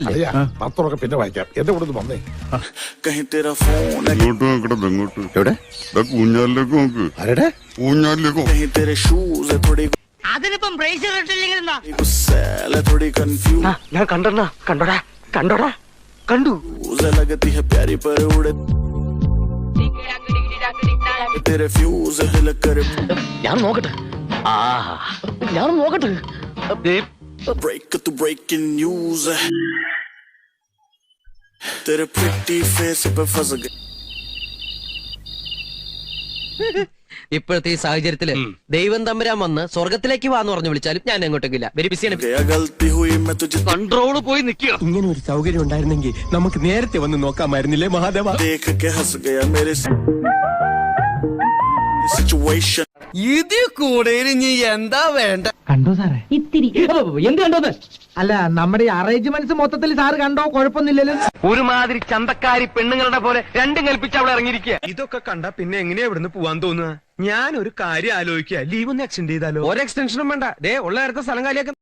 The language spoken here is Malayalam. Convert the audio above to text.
അല്ലയാ പത്രമൊക്കെ പിന്നെ വായിക്കാം. എന്റെ കൂടെ ഒന്ന് വന്നേ. ഇങ്ങോട്ട് നോക്കട്ടെ, ഇങ്ങോട്ട് എവിടെ ഊഞ്ഞാലിലേക്ക് നോക്ക്. ആരുടെ ഊഞ്ഞാലിലേക്ക് അതിനിപ്പം ബ്രേസ് ഇട്ടില്ലെങ്കിൽ എന്താ? ഞാൻ കണ്ടോടാ കണ്ടോടാ കണ്ടു. ഞാൻ നോക്കട്ടെ, ഞാൻ നോക്കട്ടെ. breaking news तेरे pretty face पे फंस गए. ഇപ്പോഴത്തെ ഈ സാഹചര്യത്തില് ദൈവം തമ്പുരാൻ വന്ന് സ്വർഗത്തിലേക്ക് വാന്ന് പറഞ്ഞു വിളിച്ചാലും ഞാൻ എങ്ങോട്ടേക്കില്ല. വെരി ബിസിയാണ്. गलती हुई मैं तुझे കൺട്രോള് പോയി നിൽക്കുക. ഇങ്ങനെ ഒരു സൗകര്യം ഉണ്ടായിരുന്നെങ്കിൽ നമുക്ക് നേരത്തെ വന്ന് നോക്കാമായിരുന്നില്ലേ മഹാദേവ? देख के हंस गया मेरे situation. ഇത് കൂടെ ഇനി എന്താ വേണ്ട? കണ്ടോ സാറേ? ഇത്തിരി എന്ത് കണ്ടോന്ന്? അല്ല, നമ്മുടെ അറേഞ്ച്മെന്റ്സ് മൊത്തത്തിൽ സാറ് കണ്ടോ? കുഴപ്പമൊന്നുമില്ലല്ലോ. ഒരുമാതിരി ചന്തക്കാരി പെണ്ണുങ്ങളുടെ പോലെ രണ്ടും കൽപ്പിച്ച് അവളെ ഇറങ്ങിയിരിക്കുക. ഇതൊക്കെ കണ്ട പിന്നെ എങ്ങനെയാ ഇവിടുന്ന് പോവാൻ തോന്നുക? ഞാൻ ഒരു കാര്യം ആലോചിക്കുക, ലീവ് ഒന്ന് എക്സ്റ്റെൻഡ് ചെയ്താലോ? ഒരു എക്സ്റ്റൻഷനും വേണ്ട. ഉള്ള നേരത്തെ സ്ഥലം കാലിയാക്കാൻ